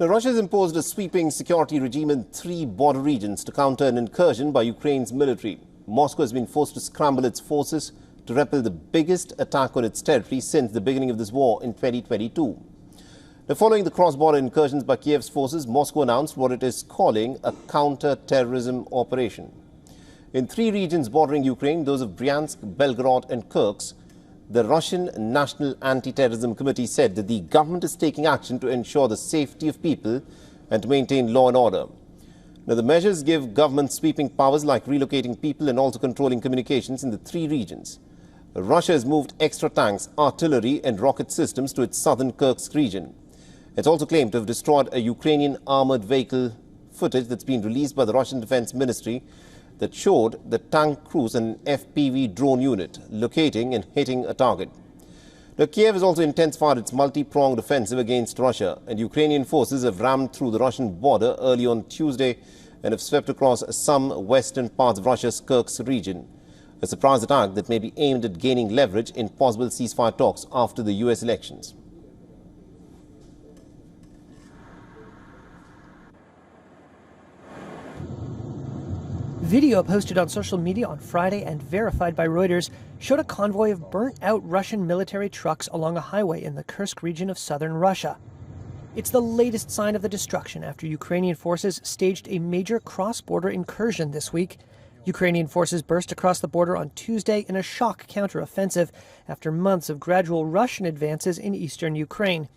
Now, Russia has imposed a sweeping security regime in 3 border regions to counter an incursion by Ukraine's military. Moscow has been forced to scramble its forces to repel the biggest attack on its territory since the beginning of this war in 2022. Now, following the cross-border incursions by Kiev's forces, Moscow announced what it is calling a counter-terrorism operation. In 3 regions bordering Ukraine, those of Bryansk, Belgorod and Kursk, the Russian National Anti-Terrorism Committee said that the government is taking action to ensure the safety of people and to maintain law and order. Now, the measures give government sweeping powers like relocating people and also controlling communications in the 3 regions. Russia has moved extra tanks, artillery and rocket systems to its southern Kursk region. It's also claimed to have destroyed a Ukrainian armoured vehicle footage that's been released by the Russian Defence Ministry that showed the tank crews and an FPV drone unit locating and hitting a target. Now, Kiev has also intensified its multi-pronged offensive against Russia, and Ukrainian forces have rammed through the Russian border early on Tuesday and have swept across some western parts of Russia's Kursk region. A surprise attack that may be aimed at gaining leverage in possible ceasefire talks after the US elections. Video posted on social media on Friday and verified by Reuters showed a convoy of burnt-out Russian military trucks along a highway in the Kursk region of southern Russia. It's the latest sign of the destruction after Ukrainian forces staged a major cross-border incursion this week. Ukrainian forces burst across the border on Tuesday in a shock counter-offensive after months of gradual Russian advances in eastern Ukraine.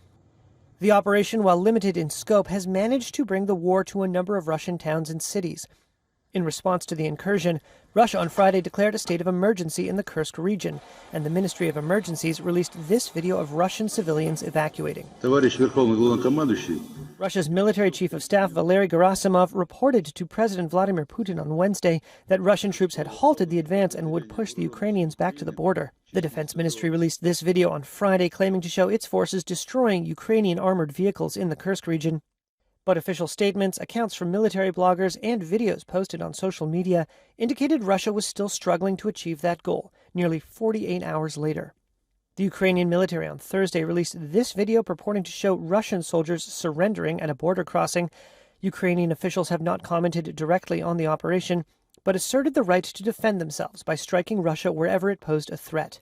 The operation, while limited in scope, has managed to bring the war to a number of Russian towns and cities. In response to the incursion, Russia on Friday declared a state of emergency in the Kursk region, and the Ministry of Emergencies released this video of Russian civilians evacuating. Russia's military chief of staff Valery Gerasimov reported to President Vladimir Putin on Wednesday that Russian troops had halted the advance and would push the Ukrainians back to the border. The Defense Ministry released this video on Friday, claiming to show its forces destroying Ukrainian armored vehicles in the Kursk region. But official statements, accounts from military bloggers, and videos posted on social media indicated Russia was still struggling to achieve that goal, nearly 48 hours later. The Ukrainian military on Thursday released this video purporting to show Russian soldiers surrendering at a border crossing. Ukrainian officials have not commented directly on the operation, but asserted the right to defend themselves by striking Russia wherever it posed a threat.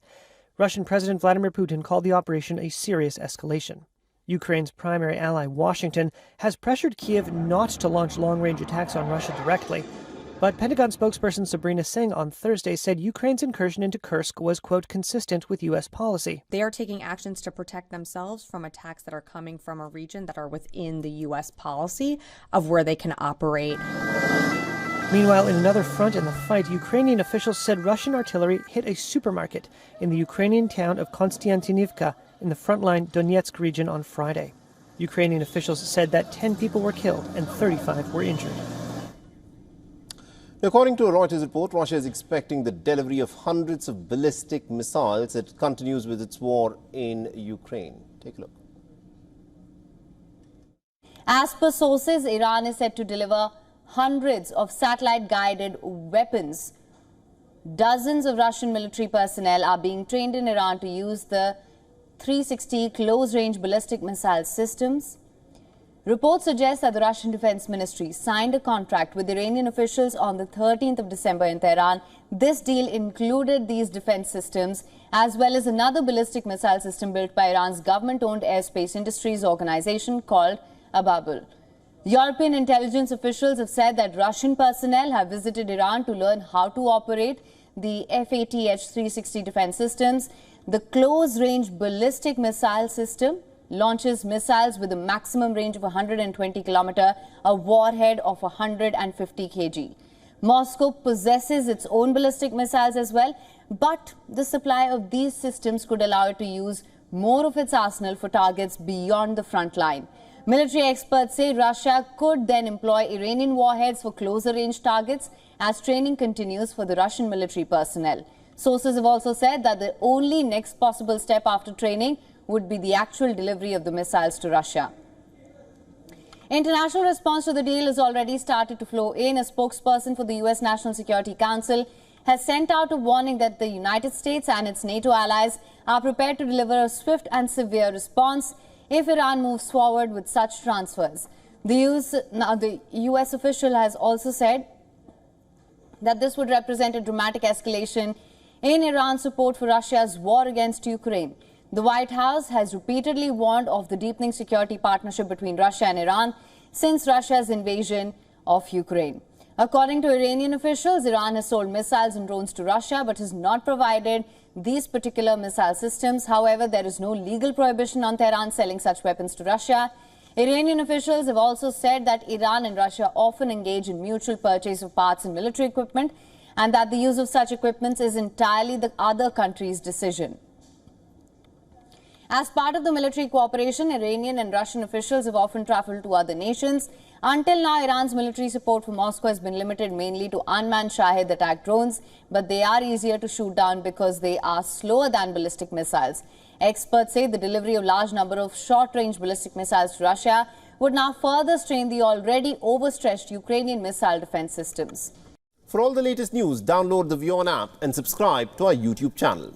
Russian President Vladimir Putin called the operation a serious escalation. Ukraine's primary ally, Washington, has pressured Kiev not to launch long-range attacks on Russia directly. But Pentagon spokesperson Sabrina Singh on Thursday said Ukraine's incursion into Kursk was, quote, consistent with U.S. policy. They are taking actions to protect themselves from attacks that are coming from a region that are within the U.S. policy of where they can operate. Meanwhile, in another front in the fight, Ukrainian officials said Russian artillery hit a supermarket in the Ukrainian town of Konstantinivka in the Frontline Donetsk region on Friday. Ukrainian officials said that 10 people were killed and 35 were injured. According to a Reuters report, Russia is expecting the delivery of hundreds of ballistic missiles as it continues with its war in Ukraine. Take a look. As per sources, Iran is set to deliver hundreds of satellite-guided weapons. Dozens of Russian military personnel are being trained in Iran to use the 360 close-range ballistic missile systems. Reports suggest that the Russian Defense Ministry signed a contract with Iranian officials on the 13th of December in Tehran. This deal included these defense systems as well as another ballistic missile system built by Iran's government-owned airspace industries organization called Ababul. European intelligence officials have said that Russian personnel have visited Iran to learn how to operate the FATH-360 defense systems. The close-range ballistic missile system launches missiles with a maximum range of 120 km, a warhead of 150 kg. Moscow possesses its own ballistic missiles as well, but the supply of these systems could allow it to use more of its arsenal for targets beyond the front line. Military experts say Russia could then employ Iranian warheads for closer-range targets as training continues for the Russian military personnel. Sources have also said that the only next possible step after training would be the actual delivery of the missiles to Russia. International response to the deal has already started to flow in. A spokesperson for the U.S. National Security Council has sent out a warning that the United States and its NATO allies are prepared to deliver a swift and severe response. if Iran moves forward with such transfers. The US official has also said that this would represent a dramatic escalation in Iran's support for Russia's war against Ukraine. The White House has repeatedly warned of the deepening security partnership between Russia and Iran since Russia's invasion of Ukraine. According to Iranian officials, Iran has sold missiles and drones to Russia but has not provided these particular missile systems. However, there is no legal prohibition on Tehran selling such weapons to Russia. Iranian officials have also said that Iran and Russia often engage in mutual purchase of parts and military equipment, and that the use of such equipment is entirely the other country's decision. As part of the military cooperation, Iranian and Russian officials have often traveled to other nations. Until now, Iran's military support for Moscow has been limited mainly to unmanned Shahed attack drones, but they are easier to shoot down because they are slower than ballistic missiles. Experts say the delivery of large number of short-range ballistic missiles to Russia would now further strain the already overstretched Ukrainian missile defense systems. For all the latest news, download the WION app and subscribe to our YouTube channel.